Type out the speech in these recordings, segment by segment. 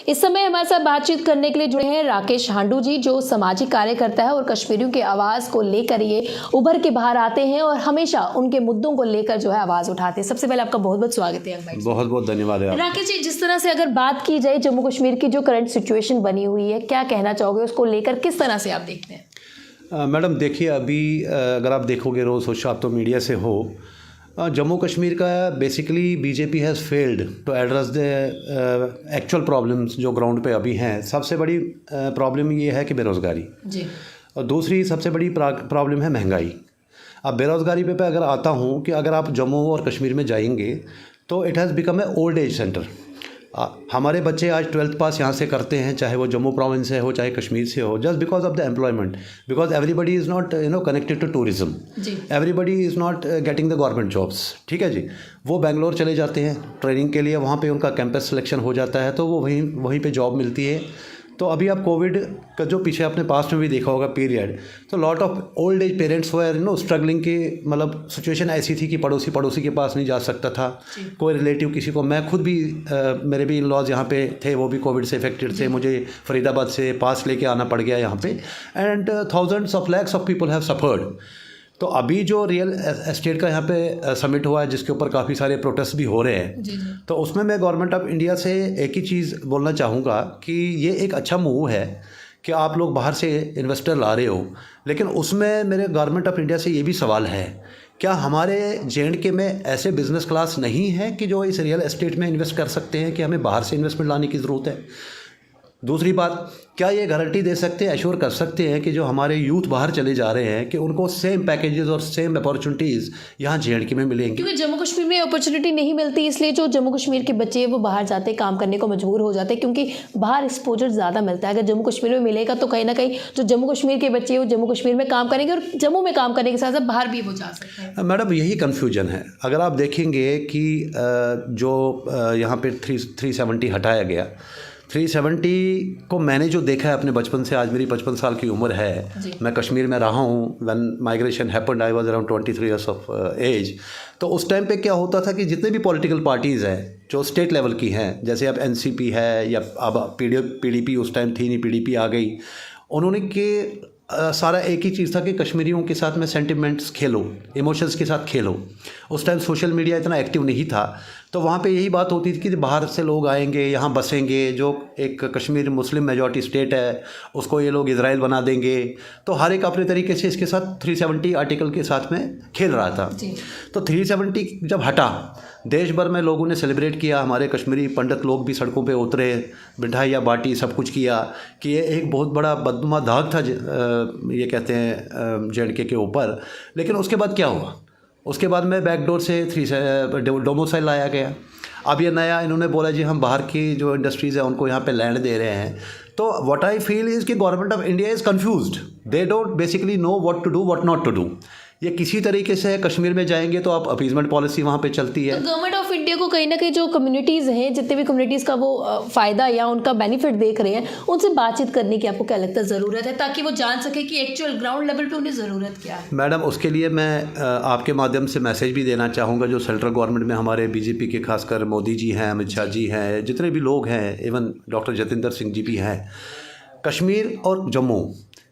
इस समय हमारे साथ बातचीत करने के लिए जुड़े हैं राकेश हांडू जी, जो सामाजिक कार्यकर्ता है और कश्मीरियों की आवाज़ को लेकर ये उभर के बाहर आते हैं और हमेशा उनके मुद्दों को लेकर जो है आवाज़ उठाते हैं। सबसे पहले आपका बहुत बहुत स्वागत है भाई। बहुत बहुत धन्यवाद है। राकेश जी, जिस तरह से अगर बात की जाए जम्मू कश्मीर की जो करंट सिचुएशन बनी हुई है, क्या कहना चाहोगे उसको लेकर, किस तरह से आप देखते हैं? मैडम देखिए, अभी अगर आप देखोगे रोज़ आप तो मीडिया से हो, जम्मू कश्मीर का basically BJP has failed to address the actual problems जो ग्राउंड पे अभी हैं। सबसे बड़ी प्रॉब्लम ये है कि बेरोज़गारी जी, और दूसरी सबसे बड़ी प्रॉब्लम है महंगाई। अब बेरोज़गारी पे अगर आता हूँ कि अगर आप जम्मू और कश्मीर में जाएंगे तो it has become a old age centre. हमारे बच्चे आज 12th पास यहाँ से करते हैं, चाहे वो जम्मू प्रोविंस से हो चाहे कश्मीर से हो, just because of the employment, because everybody is not connected to tourism, everybody is not getting the government jobs. ठीक है जी, वो बेंगलोर चले जाते हैं ट्रेनिंग के लिए, वहाँ पे उनका कैंपस सिलेक्शन हो जाता है तो वो वहीं पे जॉब मिलती है। तो अभी आप कोविड का जो पीछे अपने पास्ट में भी देखा होगा पीरियड, तो lot of old age parents were struggling की, मतलब सिचुएशन ऐसी थी कि पड़ोसी के पास नहीं जा सकता था, कोई रिलेटिव किसी को। मैं खुद भी मेरे भी इन लॉज यहाँ पे थे, वो भी कोविड से इफेक्टेड थे, मुझे फरीदाबाद से पास लेके आना पड़ गया यहाँ पे, and thousands of lakhs of people have suffered. तो अभी जो रियल एस्टेट का यहाँ पे समिट हुआ है, जिसके ऊपर काफ़ी सारे प्रोटेस्ट भी हो रहे हैं, तो उसमें मैं गवर्नमेंट ऑफ इंडिया से एक ही चीज़ बोलना चाहूँगा कि ये एक अच्छा मूव है कि आप लोग बाहर से इन्वेस्टर ला रहे हो, लेकिन उसमें मेरे गवर्नमेंट ऑफ इंडिया से ये भी सवाल है, क्या हमारे J&K में ऐसे बिज़नेस क्लास नहीं है कि जो इस रियल एस्टेट में इन्वेस्ट कर सकते हैं, कि हमें बाहर से इन्वेस्टमेंट लाने की ज़रूरत है? दूसरी बात, क्या ये गारंटी दे सकते हैं, एश्योर कर सकते हैं कि जो हमारे यूथ बाहर चले जा रहे हैं कि उनको सेम पैकेजेस और सेम अपॉर्चुनिटीज़ यहाँ J&K में मिलेंगी? क्योंकि जम्मू कश्मीर में अपॉर्चुनिटी नहीं मिलती, इसलिए जो जम्मू कश्मीर के बच्चे हैं वो बाहर जाते काम करने को मजबूर हो जाते हैं, क्योंकि बाहर एक्सपोजर ज़्यादा मिलता है। अगर जम्मू कश्मीर में मिलेगा तो कहीं ना कहीं जो जम्मू कश्मीर के बच्चे हैं वो जम्मू कश्मीर में काम करेंगे और जम्मू में काम करने के साथ साथ बाहर भी वो जा सकते हैं। मैडम यही कन्फ्यूजन है। अगर आप देखेंगे कि जो यहाँ पर 370 हटाया गया, 370 को मैंने जो देखा है अपने बचपन से, आज मेरी 55 साल की उम्र है, मैं कश्मीर में रहा हूँ। When migration happened I was around 23 years of age. तो उस टाइम पे क्या होता था कि जितने भी पॉलिटिकल पार्टीज़ हैं जो स्टेट लेवल की हैं, जैसे अब NCP है या अब PDP, उस टाइम थी नहीं, PDP आ गई, उन्होंने के सारा एक ही चीज़ था कि कश्मीरियों के साथ में सेंटिमेंट्स खेलो, इमोशंस के साथ खेलो। उस टाइम सोशल मीडिया इतना एक्टिव नहीं था, तो वहाँ पे यही बात होती थी कि बाहर से लोग आएंगे, यहाँ बसेंगे, जो एक कश्मीर मुस्लिम मेजॉरिटी स्टेट है उसको ये लोग इजराइल बना देंगे। तो हर एक अपने तरीके से इसके साथ 370 आर्टिकल के साथ में खेल रहा था। तो 370 जब हटा, देश भर में लोगों ने सेलिब्रेट किया, हमारे कश्मीरी पंडित लोग भी सड़कों पे उतरे, मिठाइयाँ बांटी, सब कुछ किया कि ये एक बहुत बड़ा बदनुमा दाग था ये कहते हैं J&K के ऊपर। लेकिन उसके बाद क्या हुआ? उसके बाद में बैकडोर से डोमिसाइल लाया गया। अब ये नया इन्होंने बोला जी हम बाहर की जो इंडस्ट्रीज़ है उनको यहाँ पे लैंड दे रहे हैं। तो व्हाट आई फील इज़ कि government of India is confused, they don't basically know what to do, what not to do. ये किसी तरीके से कश्मीर में जाएंगे तो आप अपीजमेंट पॉलिसी वहाँ पे चलती है। तो गवर्नमेंट ऑफ इंडिया को कहीं ना कहीं जो कम्युनिटीज़ हैं, जितने भी कम्युनिटीज़ का वो फ़ायदा या उनका बेनिफिट देख रहे हैं, उनसे बातचीत करने की आपको क्या लगता है ज़रूरत है, ताकि वो जान सके कि एक्चुअल ग्राउंड लेवल पे उन्हें ज़रूरत क्या है? मैडम उसके लिए मैं आपके माध्यम से मैसेज भी देना चाहूँगा, जो सेंट्रल गवर्नमेंट में हमारे BJP के खासकर मोदी जी हैं, अमित शाह जी हैं, जितने भी लोग हैं, इवन डॉक्टर जतिंदर सिंह जी भी हैं। कश्मीर और जम्मू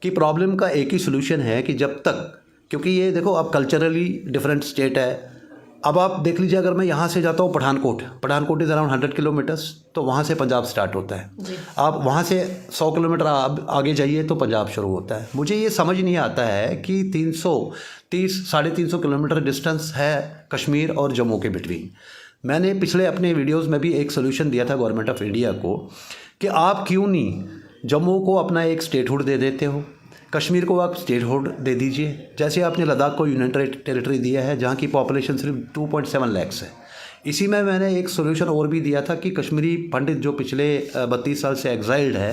की प्रॉब्लम का एक ही सोल्यूशन है कि जब तक, क्योंकि ये देखो अब कल्चरली डिफरेंट स्टेट है। अब आप देख लीजिए, अगर मैं यहाँ से जाता हूँ पठानकोट इज़ अराउंड 100 किलोमीटर्स, तो वहाँ से पंजाब स्टार्ट होता है। आप वहाँ से 100 किलोमीटर आगे जाइए तो पंजाब शुरू होता है। मुझे ये समझ नहीं आता है कि 330-350 किलोमीटर डिस्टेंस है कश्मीर और जम्मू के बिटवीन। मैंने पिछले अपने वीडियोज़ में भी एक सोल्यूशन दिया था गवर्नमेंट ऑफ इंडिया को कि आप क्यों नहीं जम्मू को अपना एक स्टेटहुड दे देते हो, कश्मीर को आप स्टेटहुड दे दीजिए, जैसे आपने लद्दाख को यूनियन टेरिटरी दिया है, जहाँ की पॉपुलेशन सिर्फ 2.7 लाख है। इसी में मैंने एक सोल्यूशन और भी दिया था कि कश्मीरी पंडित जो पिछले 32 साल से एग्जाइल्ड है,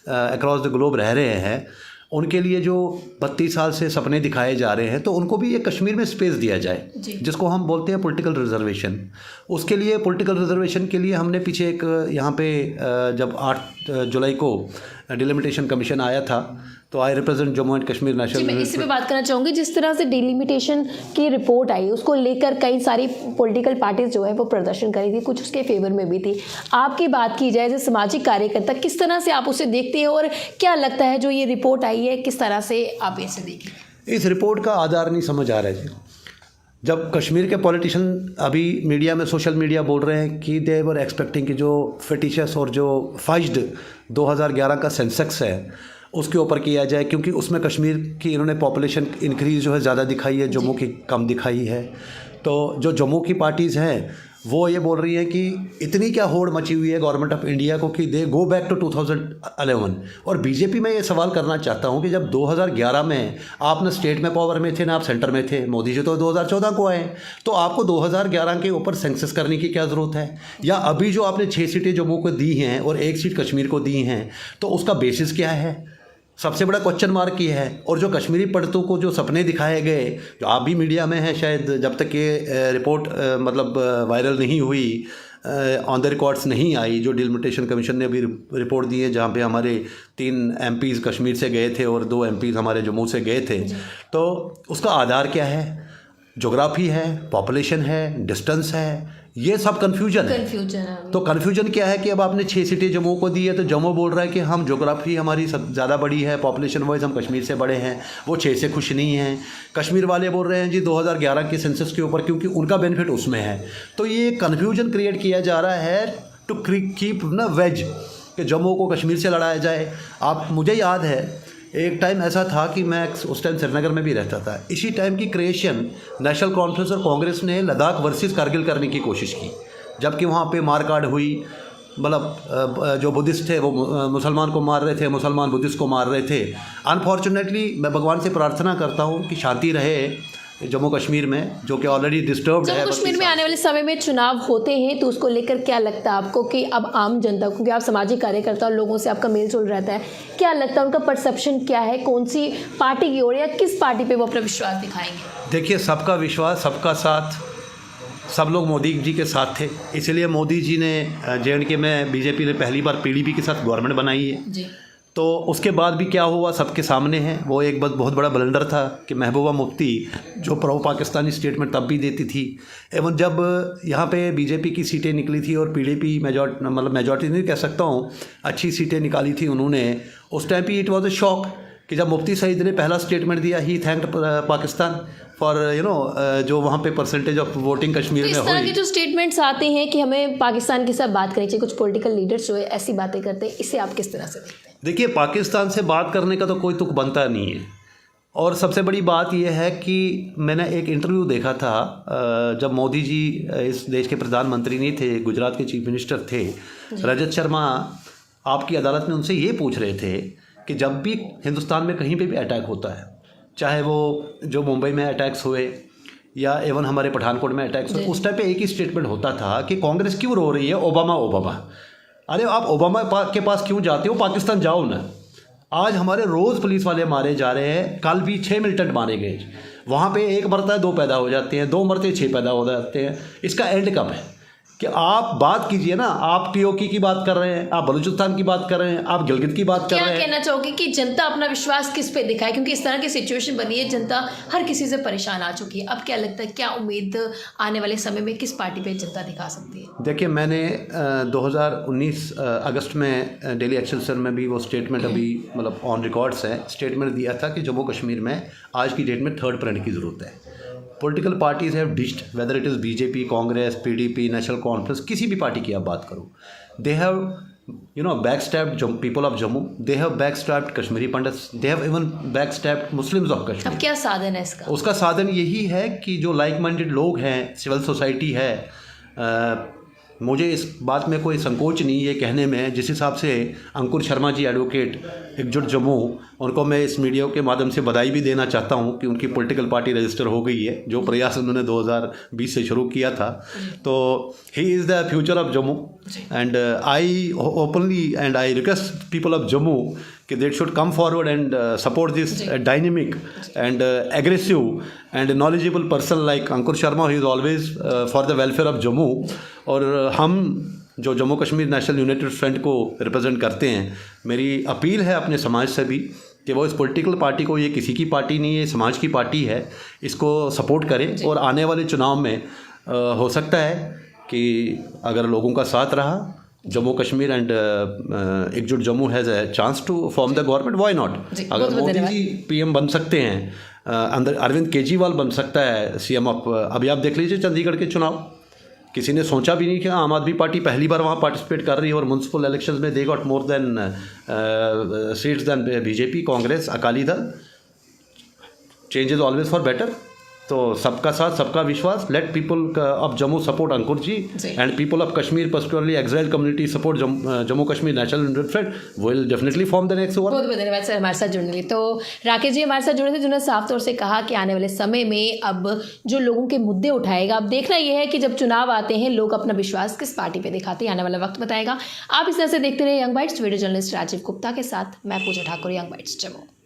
अक्रॉस द ग्लोब रह रहे हैं, उनके लिए जो 32 साल से सपने दिखाए जा रहे हैं, तो उनको भी ये कश्मीर में स्पेस दिया जाए, जिसको हम बोलते हैं पॉलिटिकल रिजर्वेशन। उसके लिए पॉलिटिकल रिजर्वेशन के लिए हमने पीछे एक यहाँ पे जब 8 जुलाई को डिलिमिटेशन कमीशन आया था, तो I represent Jammu and Kashmir ji, मैं नेशनल। इसी पे बात करना चाहूँगी। जिस तरह से डिलिमिटेशन की रिपोर्ट आई, उसको लेकर कई सारी पॉलिटिकल पार्टीज जो है वो प्रदर्शन करी थी, कुछ उसके फेवर में भी थी। आपकी बात की जाए एज ए सामाजिक कार्यकर्ता, किस तरह से आप उसे देखते हैं और क्या लगता है जो ये रिपोर्ट आई है, किस तरह से आप इसे देखें? इस रिपोर्ट का आधार नहीं समझ आ रहा है जी। जब कश्मीर के पॉलिटिशियन अभी मीडिया में, सोशल मीडिया बोल रहे हैं कि दे वर एक्सपेक्टिंग कि जो फिटिशस और जो फाइज्ड 2011 का सेंसेक्स है उसके ऊपर किया जाए, क्योंकि उसमें कश्मीर की इन्होंने पॉपुलेशन इंक्रीज़ जो है ज़्यादा दिखाई है, जम्मू की कम दिखाई है। तो जो जम्मू की पार्टीज़ हैं वो ये बोल रही हैं कि इतनी क्या होड़ मची हुई है गवर्नमेंट ऑफ इंडिया को कि दे गो बैक टू 2011। और बीजेपी में ये सवाल करना चाहता हूँ कि जब 2011 में आप न स्टेट में पावर में थे ना आप सेंटर में थे, मोदी जी तो 2014 को आए, तो आपको 2011 के ऊपर सेंसस करने की क्या ज़रूरत है? या अभी जो आपने 6 सीटें जम्मू को दी हैं और 1 सीट कश्मीर को दी हैं, तो उसका बेसिस क्या है? सबसे बड़ा क्वेश्चन मार्क ये है। और जो कश्मीरी पंडितों को जो सपने दिखाए गए, जो आप भी मीडिया में हैं, शायद जब तक ये रिपोर्ट मतलब वायरल नहीं हुई, ऑन द रिकॉर्ड्स नहीं आई, जो डिलिमिटेशन कमीशन ने अभी रिपोर्ट दी है जहाँ पे हमारे 3 MPs कश्मीर से गए थे और 2 MPs हमारे जम्मू से गए थे, तो उसका आधार क्या है? ज्योग्राफी है, पॉपुलेशन है, डिस्टेंस है, ये सब कन्फ्यूजन है। तो कन्फ्यूजन क्या है कि अब आपने 6 सीटें जम्मू को दी है, तो जम्मू बोल रहा है कि हम ज्योग्राफी हमारी सब ज़्यादा बड़ी है, पॉपुलेशन वाइज हम कश्मीर से बड़े हैं, वो 6 से खुश नहीं हैं। कश्मीर वाले बोल रहे हैं जी 2011 के सेंसस के ऊपर, क्योंकि उनका बेनिफिट उसमें है। तो ये कन्फ्यूजन क्रिएट किया जा रहा है टू कीप ना वेज कि जम्मू को कश्मीर से लड़ाया जाए। मुझे याद है एक टाइम ऐसा था कि मैं उस टाइम श्रीनगर में भी रहता था, इसी टाइम की क्रिएशन नेशनल कॉन्फ्रेंस और कांग्रेस ने लद्दाख वर्सेस कारगिल करने की कोशिश की, जबकि वहाँ पे मारकाट हुई। मतलब जो बुद्धिस्ट थे वो मुसलमान को मार रहे थे, मुसलमान बुद्धिस्ट को मार रहे थे। अनफॉर्चुनेटली मैं भगवान से प्रार्थना करता हूँ कि शांति रहे जम्मू कश्मीर में, जो कि ऑलरेडी डिस्टर्ब्ड है। जम्मू कश्मीर में आने वाले समय में चुनाव होते हैं, तो उसको लेकर क्या लगता है आपको कि अब आम जनता, क्योंकि आप सामाजिक कार्यकर्ता और लोगों से आपका मेल जोल रहता है, क्या लगता है उनका परसेप्शन क्या है, कौन सी पार्टी की ओर या किस पार्टी पे वो अपना विश्वास दिखाएंगे? देखिए, सबका विश्वास, सबका साथ, सब लोग मोदी जी के साथ थे, इसलिए मोदी जी ने JNK में बीजेपी ने पहली बार PDP के साथ गवर्नमेंट बनाई है जी। तो उसके बाद भी क्या हुआ सबके सामने है। वो एक बहुत बड़ा ब्लंडर था कि महबूबा मुफ्ती जो प्रो पाकिस्तानी स्टेटमेंट तब भी देती थी, एवं जब यहाँ पे बीजेपी की सीटें निकली थी और PDP मेजॉरिटी नहीं कह सकता हूँ, अच्छी सीटें निकाली थी उन्होंने, उस टाइम पे इट वाज अ शॉक कि जब मुफ्ती सईद ने पहला स्टेटमेंट दिया, ही थैंक्ड पाकिस्तान फॉर जो वहाँ पे परसेंटेज ऑफ वोटिंग कश्मीर में हुई। इस तरह के जो स्टेटमेंट्स आते हैं कि हमें पाकिस्तान के साथ बात करनी चाहिए, कुछ पॉलिटिकल लीडर्स जो है ऐसी बातें करते हैं, इसे आप किस तरह से देखते हैं? देखिए, पाकिस्तान से बात करने का तो कोई तुक बनता नहीं है। और सबसे बड़ी बात यह है कि मैंने एक इंटरव्यू देखा था जब मोदी जी इस देश के प्रधानमंत्री नहीं थे, गुजरात के चीफ मिनिस्टर थे, रजत शर्मा आपकी अदालत में उनसे ये पूछ रहे थे कि जब भी हिंदुस्तान में कहीं पे भी अटैक होता है, चाहे वो जो मुंबई में अटैक्स हुए या एवन हमारे पठानकोट में अटैक्स हुए, उस टाइम पे एक ही स्टेटमेंट होता था कि कांग्रेस क्यों रो रही है, ओबामा ओबामा। अरे आप ओबामा के पास क्यों जाते हो, पाकिस्तान जाओ ना। आज हमारे रोज़ पुलिस वाले मारे जा रहे हैं, कल भी 6 मिलिटेंट मारे गए। वहाँ पे 1 मरता है 2 पैदा हो जाते हैं, 2 मरते 6 पैदा हो जाते हैं। इसका एंड कब है? कि आप बात कीजिए ना, आप POK की बात कर रहे हैं, आप बलूचिस्तान की बात कर रहे हैं, आप गिलगित की बात कर रहे हैं। क्या कहना चाहोगे कि जनता अपना विश्वास किस पे दिखाए, क्योंकि इस तरह की सिचुएशन बनी है, जनता हर किसी से परेशान आ चुकी है। अब क्या लगता है, क्या उम्मीद आने वाले समय में किस पार्टी पे जनता दिखा सकती है? देखिए, मैंने 2019 अगस्त में डेली एक्सेलसियर में भी वो स्टेटमेंट अभी मतलब ऑन रिकॉर्ड्स है, स्टेटमेंट दिया था कि जम्मू कश्मीर में आज की डेट में 3rd प्रेजेंट की ज़रूरत है। Political parties have डिस्ड, whether it is BJP, Congress, PDP, national conference, किसी भी पार्टी की आप बात करो, they have backstabbed people of Jammu, they have backstabbed Kashmiri Pandits, they have even backstabbed Muslims of Kashmir। अब क्या साधन है इसका? उसका साधन यही है कि जो लाइक माइंडेड लोग हैं, सिविल सोसाइटी है, मुझे इस बात में कोई संकोच नहीं है कहने में, जिस हिसाब से अंकुर शर्मा जी एडवोकेट एकजुट जम्मू, उनको मैं इस मीडिया के माध्यम से बधाई भी देना चाहता हूं कि उनकी पॉलिटिकल पार्टी रजिस्टर हो गई है, जो प्रयास उन्होंने 2020 से शुरू किया था। तो he is the future of Jammu and I openly and I request people of Jammu कि they should come forward and support this dynamic and aggressive and knowledgeable person like Ankur Sharma, who is always for the welfare of Jammu। और हम जो Jammu Kashmir national united front को represent करते हैं, मेरी appeal है अपने समाज से भी कि वो इस पॉलिटिकल पार्टी को, ये किसी की पार्टी नहीं है, समाज की पार्टी है, इसको सपोर्ट करें। और आने वाले चुनाव में हो सकता है कि अगर लोगों का साथ रहा, जम्मू कश्मीर एंड एकजुट Jammu has a chance to form the government, why not. अगर मोदी जी पीएम बन सकते हैं, अंदर अरविंद केजरीवाल बन सकता है सीएम ऑफ, अभी आप देख लीजिए चंडीगढ़ के चुनाव, किसी ने सोचा भी नहीं कि आम आदमी पार्टी पहली बार वहाँ पार्टिसिपेट कर रही है और म्यूनसिपल इलेक्शंस में they got more than seats than BJP, Congress, Akali Dal. Change is always for better. तो सबका साथ, सबका विश्वास। Let people of Jammu support Ankur ji and people of Kashmir, particularly exiled community support Jammu Kashmir national united front, will definitely form the next बहुत बहुत धन्यवाद sir हमारे साथ जुड़ने के लिए। तो राकेश जी हमारे साथ जुड़े थे, जिन्होंने साफ तौर से कहा कि आने वाले समय में अब जो लोगों के मुद्दे उठाएगा, अब देखना यह है कि जब चुनाव आते हैं लोग अपना विश्वास किस पार्टी पे दिखाते हैं, आने वाला वक्त बताएगा। आप इस तरह से देखते रहे young bytes. Video journalist Rajiv Gupta के साथ मैं पूजा ठाकुर, यंग बाइट्स जम्मू।